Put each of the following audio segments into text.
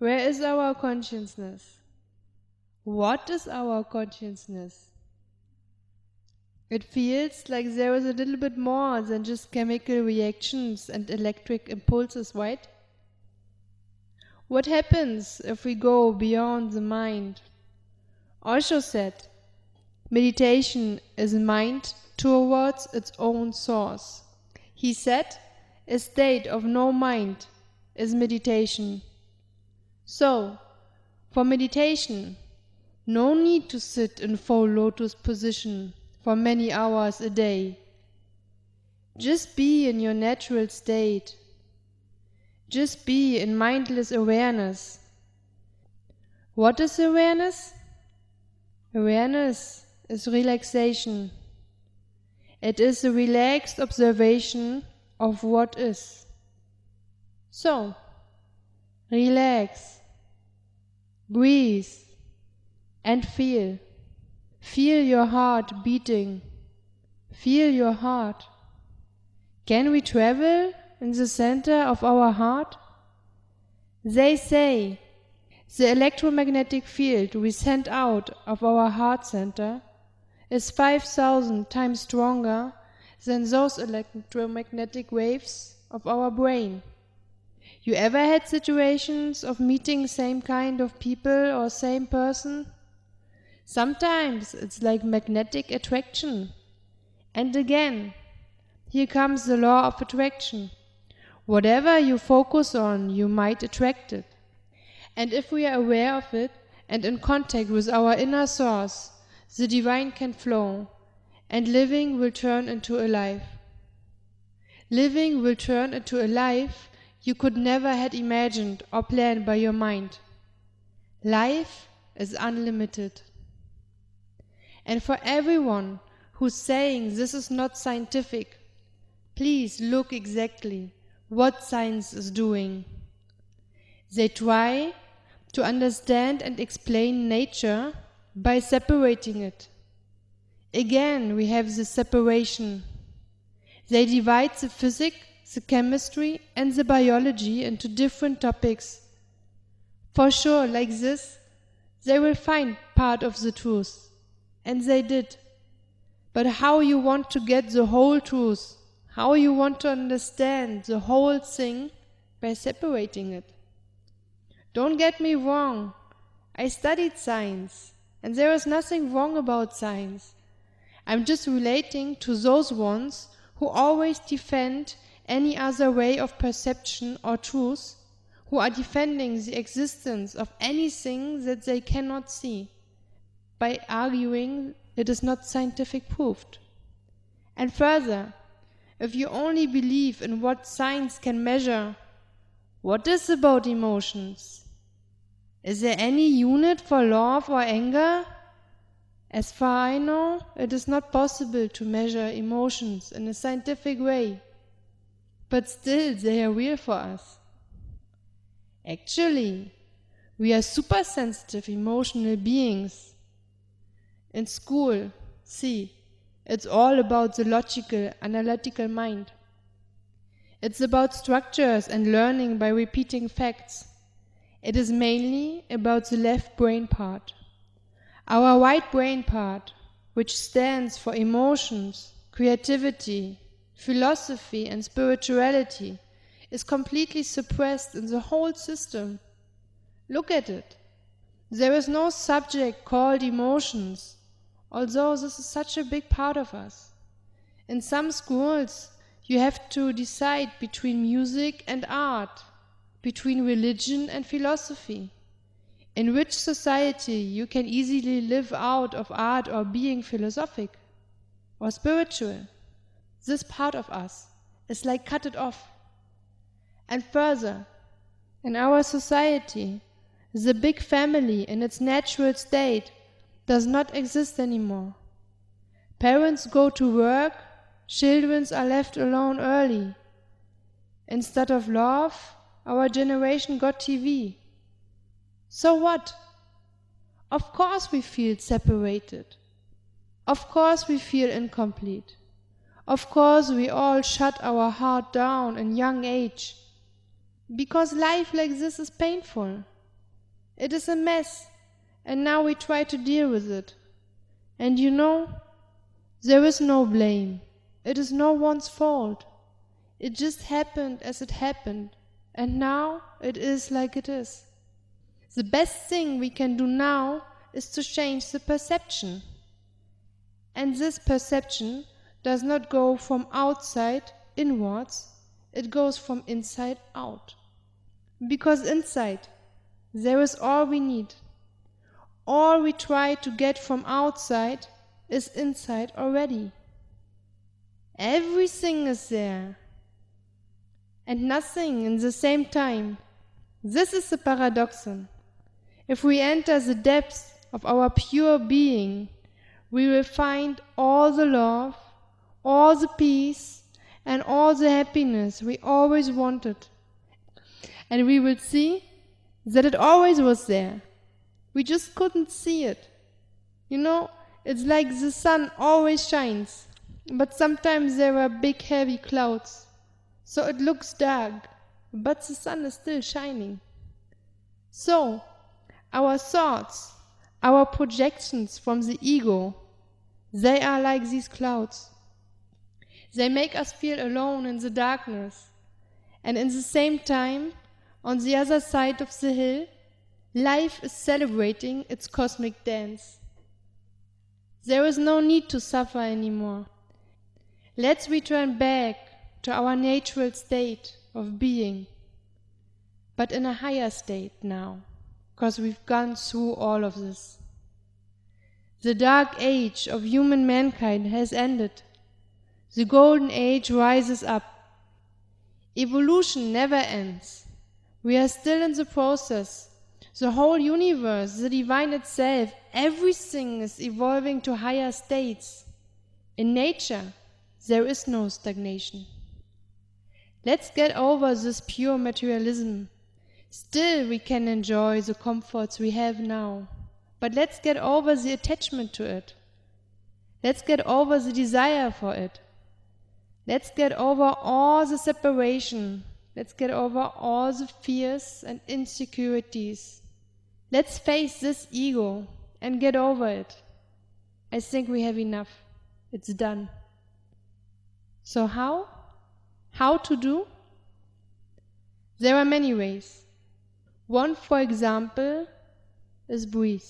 Where is our consciousness? What is our consciousness? It feels like there is a little bit more than just chemical reactions and electric impulses, right? What happens if we go beyond the mind? Osho said, meditation is mind towards its own source. He said, a state of no mind is meditation. So, for meditation, no need to sit in full lotus position for many hours a day. Just be in your natural state. Just be in mindless awareness. What is awareness? Awareness is relaxation. It is a relaxed observation of what is. So, relax, breathe, and feel. Feel your heart beating. Feel your heart. Can we travel in the center of our heart? They say the electromagnetic field we send out of our heart center is 5,000 times stronger than those electromagnetic waves of our brain. You ever had situations of meeting same kind of people or same person? Sometimes it's like magnetic attraction. And again, here comes the law of attraction. Whatever you focus on, you might attract it. And if we are aware of it and in contact with our inner source, the divine can flow, and living will turn into a life. Living will turn into a life you could never had imagined or planned by your mind. Life is unlimited. And for everyone who's saying this is not scientific, please look exactly what science is doing. They try to understand and explain nature by separating it. Again, we have the separation. They divide the physics, the chemistry, and the biology into different topics. For sure, like this, they will find part of the truth. And they did. But how you want to get the whole truth, how you want to understand the whole thing by separating it. Don't get me wrong, I studied science, and there is nothing wrong about science. I'm just relating to those ones who always defend any other way of perception or truth, who are defending the existence of anything that they cannot see, by arguing it is not scientific proved. And further, if you only believe in what science can measure, what is about emotions? Is there any unit for love or anger? As far I know, it is not possible to measure emotions in a scientific way, but still they are real for us. Actually, we are super sensitive emotional beings. In school, see, it's all about the logical, analytical mind. It's about structures and learning by repeating facts. It is mainly about the left brain part. Our right brain part, which stands for emotions, creativity, philosophy and spirituality, is completely suppressed in the whole system. Look at it. There is no subject called emotions, although this is such a big part of us. In some schools, you have to decide between music and art, between religion and philosophy. In which society you can easily live out of art or being philosophic or spiritual. This part of us is like cut it off. And further, in our society, the big family in its natural state does not exist anymore. Parents go to work, children are left alone early. Instead of love, our generation got TV. So what? Of course we feel separated. Of course we feel incomplete. Of course we all shut our heart down in young age. Because life like this is painful. It is a mess, and now we try to deal with it. And there is no blame. It is no one's fault. It just happened as it happened, and now it is like it is. The best thing we can do now is to change the perception. And this perception does not go from outside inwards, it goes from inside out. Because inside, there is all we need. All we try to get from outside is inside already. Everything is there, and nothing in the same time. This is the paradoxon. If we enter the depths of our pure being, we will find all the love, all the peace, and all the happiness we always wanted. And we will see that it always was there. We just couldn't see it. It's like the sun always shines, but sometimes there are big heavy clouds, so it looks dark, but the sun is still shining. So, our thoughts, our projections from the ego, they are like these clouds. They make us feel alone in the darkness, and in the same time, on the other side of the hill, life is celebrating its cosmic dance. There is no need to suffer anymore. Let's return back to our natural state of being, but in a higher state now, because we've gone through all of this. The dark age of human mankind has ended. The golden age rises up. Evolution never ends. We are still in the process. The whole universe, the divine itself, everything is evolving to higher states. In nature, there is no stagnation. Let's get over this pure materialism. Still, we can enjoy the comforts we have now, but let's get over the attachment to it. Let's get over the desire for it. Let's get over all the separation. Let's get over all the fears and insecurities. Let's face this ego and get over it. I think we have enough. It's done. So how? How to do? There are many ways. One, for example, is breathe.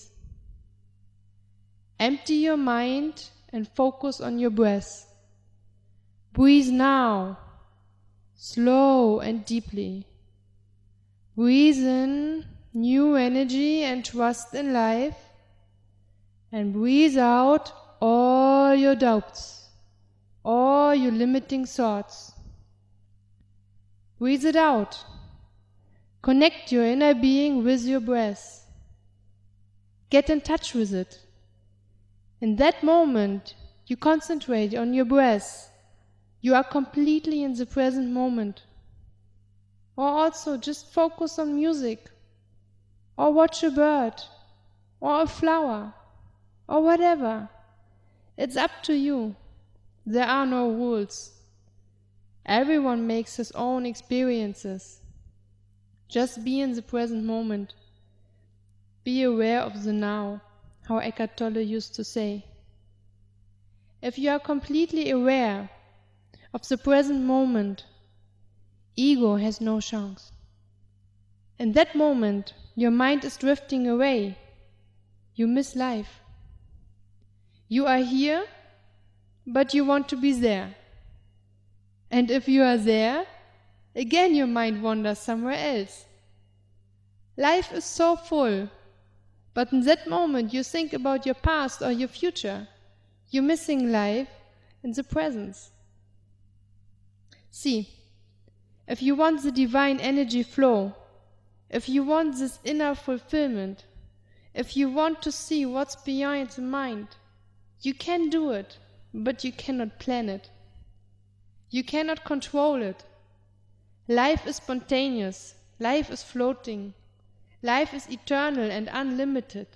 Empty your mind and focus on your breath. Breathe now, slow and deeply. Breathe in new energy and trust in life, and breathe out all your doubts, all your limiting thoughts. Breathe it out. Connect your inner being with your breath. Get in touch with it. In that moment, you concentrate on your breath. You are completely in the present moment. Or also just focus on music, or watch a bird, or a flower, or whatever. It's up to you. There are no rules. Everyone makes his own experiences. Just be in the present moment. Be aware of the now, how Eckhart Tolle used to say. If you are completely aware of the present moment, ego has no chance. In that moment, your mind is drifting away. You miss life. You are here, but you want to be there. And if you are there, again your mind wanders somewhere else. Life is so full, but in that moment you think about your past or your future. You're missing life in the presence. See, if you want the divine energy flow, if you want this inner fulfillment, if you want to see what's behind the mind, you can do it, but you cannot plan it. You cannot control it. Life is spontaneous. Life is floating. Life is eternal and unlimited.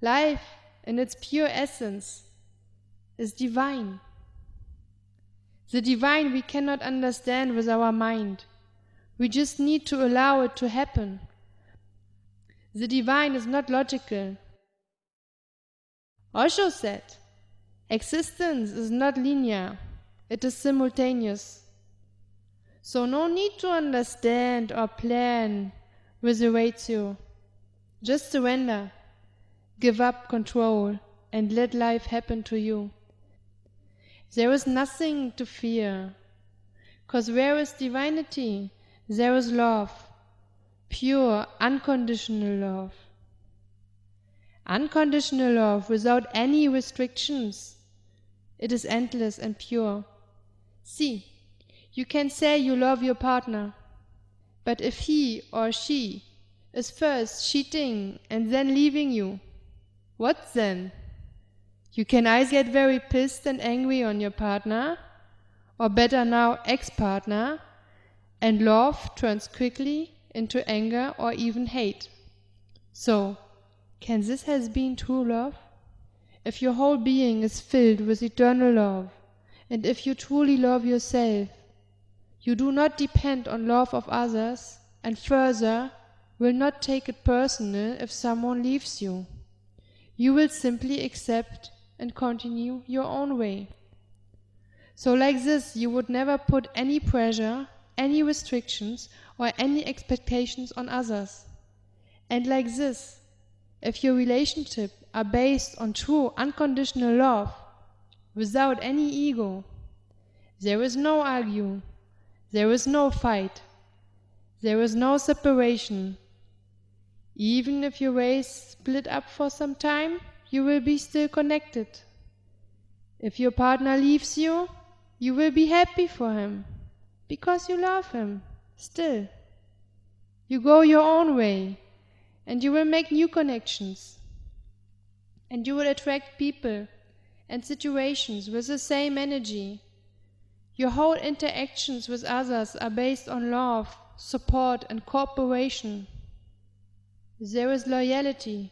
Life, in its pure essence, is divine. The divine we cannot understand with our mind. We just need to allow it to happen. The divine is not logical. Osho said, existence is not linear, it is simultaneous. So no need to understand or plan with a ratio. Just surrender, give up control, and let life happen to you. There is nothing to fear, 'cause where is divinity, there is love, pure, unconditional love. Unconditional love without any restrictions. It is endless and pure. See, you can say you love your partner, but if he or she is first cheating and then leaving you, what then? You can either get very pissed and angry on your partner, or better now, ex-partner, and love turns quickly into anger or even hate. So, can this have been true love? If your whole being is filled with eternal love, and if you truly love yourself, you do not depend on love of others, and further, will not take it personal if someone leaves you. You will simply accept and continue your own way. So like this, you would never put any pressure, any restrictions, or any expectations on others. And like this, if your relationship are based on true unconditional love, without any ego, there is no argue, there is no fight, there is no separation. Even if your ways split up for some time, you will be still connected. If your partner leaves you, you will be happy for him, because you love him, still. You go your own way, and you will make new connections. And you will attract people and situations with the same energy. Your whole interactions with others are based on love, support, and cooperation. There is loyalty,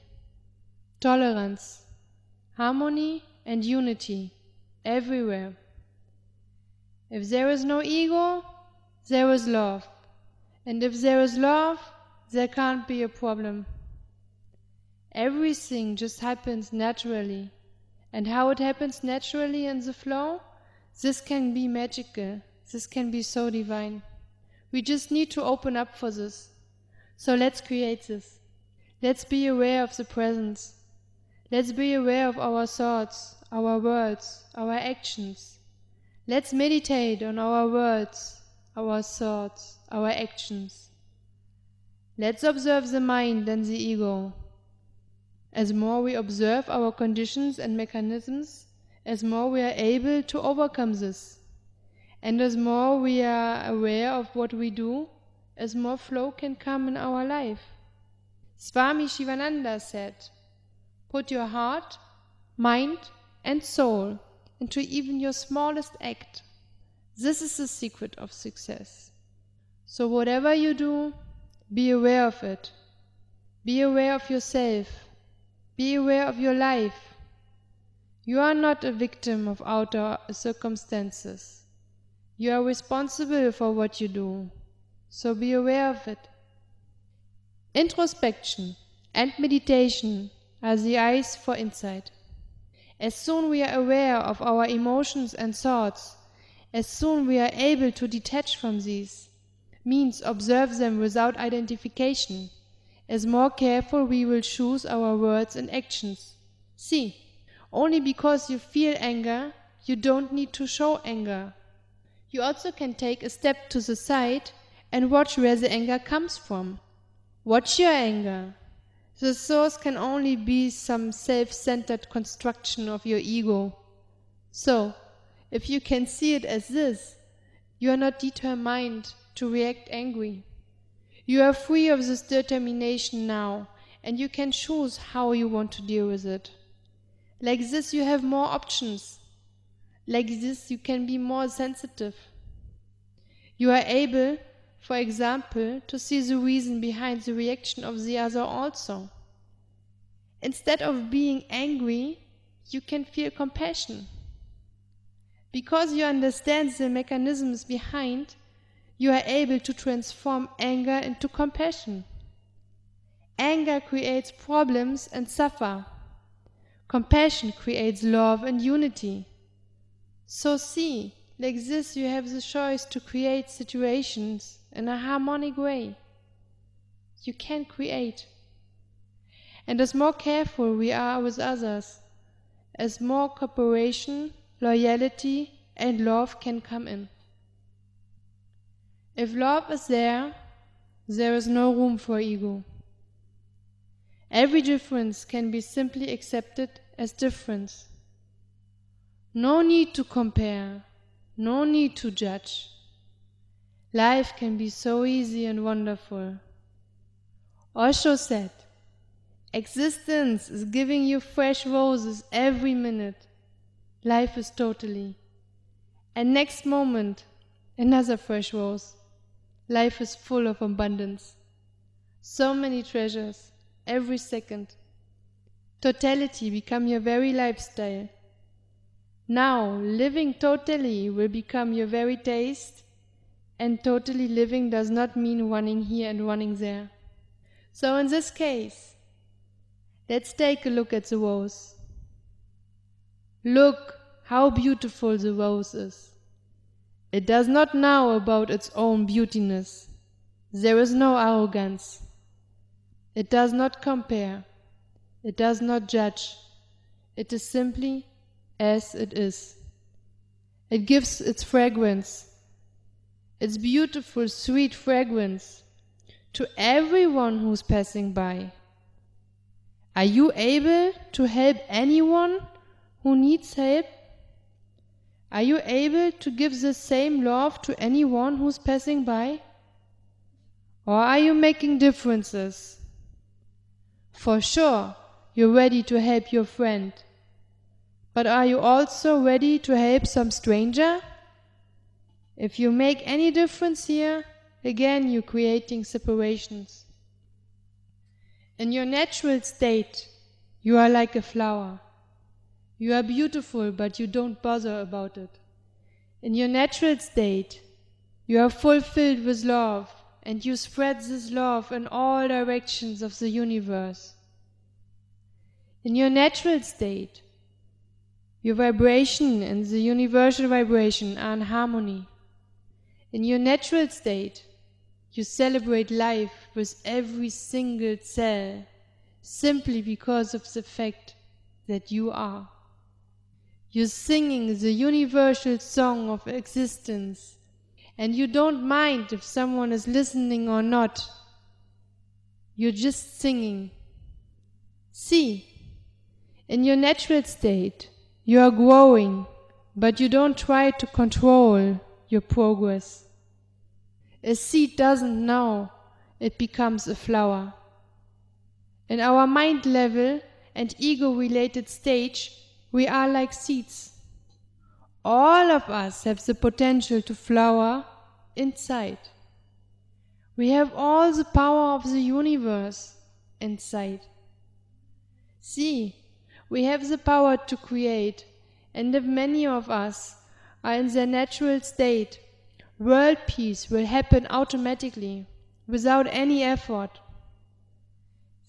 tolerance, harmony, and unity everywhere. If there is no ego, there is love. And if there is love, there can't be a problem. Everything just happens naturally. And how it happens naturally in the flow, this can be magical. This can be so divine. We just need to open up for this. So let's create this. Let's be aware of the presence. Let's be aware of our thoughts, our words, our actions. Let's meditate on our words, our thoughts, our actions. Let's observe the mind and the ego. As more we observe our conditions and mechanisms, as more we are able to overcome this. And as more we are aware of what we do, as more flow can come in our life. Swami Shivananda said, put your heart, mind, and soul into even your smallest act. This is the secret of success. So whatever you do, be aware of it. Be aware of yourself. Be aware of your life. You are not a victim of outer circumstances. You are responsible for what you do. So be aware of it. Introspection and meditation are the eyes for insight. As soon we are aware of our emotions and thoughts, as soon we are able to detach from these, means observe them without identification, as more careful we will choose our words and actions. See, only because you feel anger, you don't need to show anger. You also can take a step to the side and watch where the anger comes from. Watch your anger. The source can only be some self-centered construction of your ego. So, if you can see it as this, you are not determined to react angry. You are free of this determination now, and you can choose how you want to deal with it. Like this you have more options. Like this you can be more sensitive. You are able, for example, to see the reason behind the reaction of the other also. Instead of being angry, you can feel compassion. Because you understand the mechanisms behind, you are able to transform anger into compassion. Anger creates problems and suffer. Compassion creates love and unity. So see, like this you have the choice to create situations in a harmonic way. You can create. And as more careful we are with others, as more cooperation, loyalty and love can come in. If love is there is no room for ego. Every difference can be simply accepted as difference. No need to compare, no need to judge. Life can be so easy and wonderful. Osho said, existence is giving you fresh roses every minute. Life is totally. And next moment, another fresh rose. Life is full of abundance. So many treasures, every second. Totality become your very lifestyle. Now, living totally will become your very taste, and totally living does not mean running here and running there. So in this case, let's take a look at the rose. Look how beautiful the rose is. It does not know about its own beautiness. There is no arrogance. It does not compare. It does not judge. It is simply as it is. It gives its fragrance, its beautiful, sweet fragrance, to everyone who's passing by. Are you able to help anyone who needs help? Are you able to give the same love to anyone who's passing by? Or are you making differences? For sure, you're ready to help your friend. But are you also ready to help some stranger? If you make any difference here, again you're creating separations. In your natural state, you are like a flower. You are beautiful, but you don't bother about it. In your natural state, you are fulfilled with love, and you spread this love in all directions of the universe. In your natural state, your vibration and the universal vibration are in harmony. In your natural state, you celebrate life with every single cell, simply because of the fact that you are. You're singing the universal song of existence, and you don't mind if someone is listening or not. You're just singing. See, in your natural state, you are growing, but you don't try to control your progress. A seed doesn't know it becomes a flower. In our mind level and ego-related stage, we are like seeds. All of us have the potential to flower inside. We have all the power of the universe inside. See, we have the power to create, and if many of us are in their natural state, world peace will happen automatically, without any effort.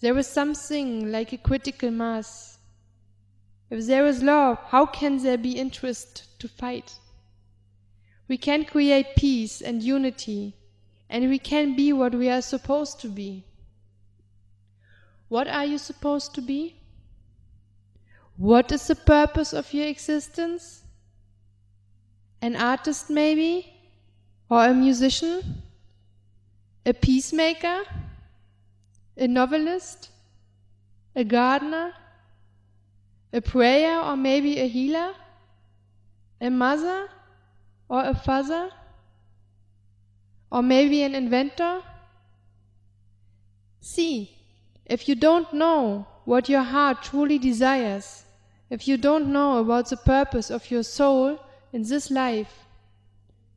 There is something like a critical mass. If there is love, how can there be interest to fight? We can create peace and unity, and we can be what we are supposed to be. What are you supposed to be? What is the purpose of your existence? An artist maybe? Or a musician? A peacemaker? A novelist? A gardener? A prayer or maybe a healer? A mother or a father? Or maybe an inventor? See, if you don't know what your heart truly desires, if you don't know about the purpose of your soul in this life,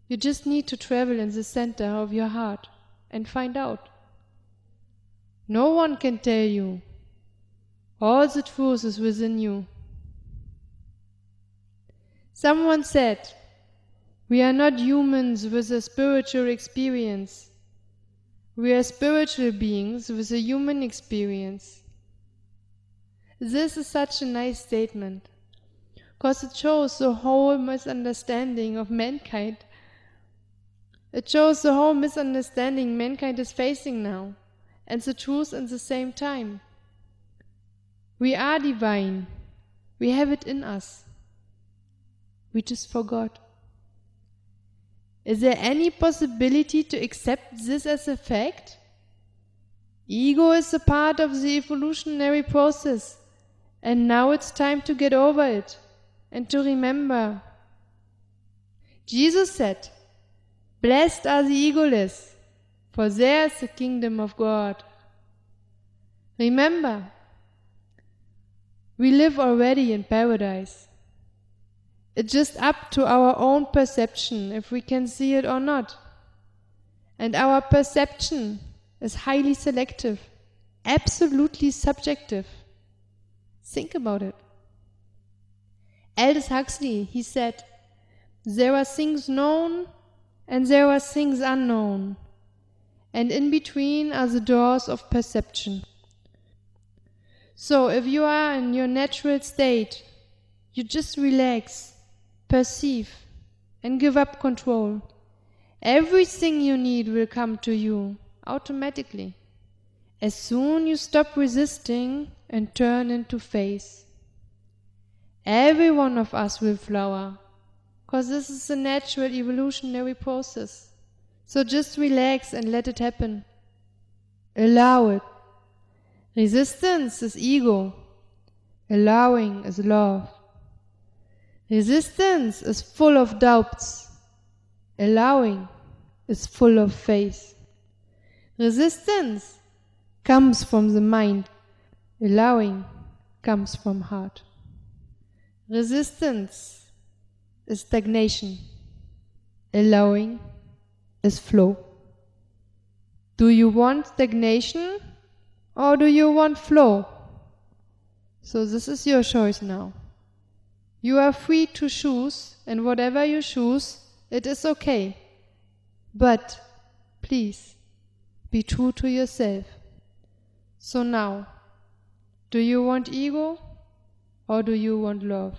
you just need to travel in the center of your heart and find out. No one can tell you. All the truth is within you. Someone said, we are not humans with a spiritual experience. We are spiritual beings with a human experience. This is such a nice statement, because it shows the whole misunderstanding of mankind. It shows the whole misunderstanding mankind is facing now, and the truth at the same time. We are divine. We have it in us. We just forgot. Is there any possibility to accept this as a fact? Ego is a part of the evolutionary process, and now it's time to get over it and to remember. Jesus said, "Blessed are the egoless, for theirs is the kingdom of God." Remember, we live already in paradise. It's just up to our own perception if we can see it or not. And our perception is highly selective, absolutely subjective. Think about it. Aldous Huxley, he said, "There are things known and there are things unknown, and in between are the doors of perception." So if you are in your natural state, you just relax, perceive, and give up control. Everything you need will come to you automatically, as soon you stop resisting and turn into faith. Every one of us will flower, because this is a natural evolutionary process. So just relax and let it happen. Allow it. Resistance is ego. Allowing is love. Resistance is full of doubts. Allowing is full of faith. Resistance comes from the mind. Allowing comes from heart. Resistance is stagnation. Allowing is flow. Do you want stagnation or do you want flow? So this is your choice now. You are free to choose, and whatever you choose, it is okay. But please, be true to yourself. So now, do you want ego or do you want love?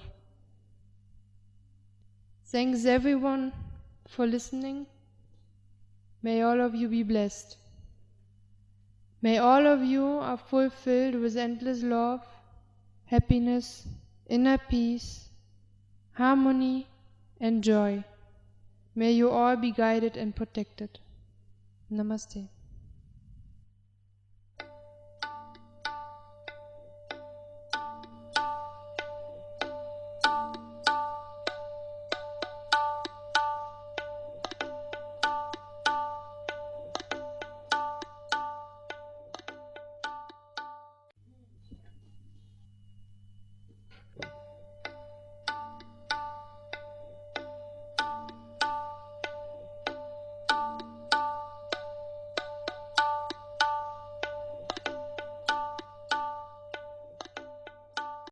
Thanks everyone for listening. May all of you be blessed. May all of you are fulfilled with endless love, happiness, inner peace, harmony, and joy. May you all be guided and protected. Namaste.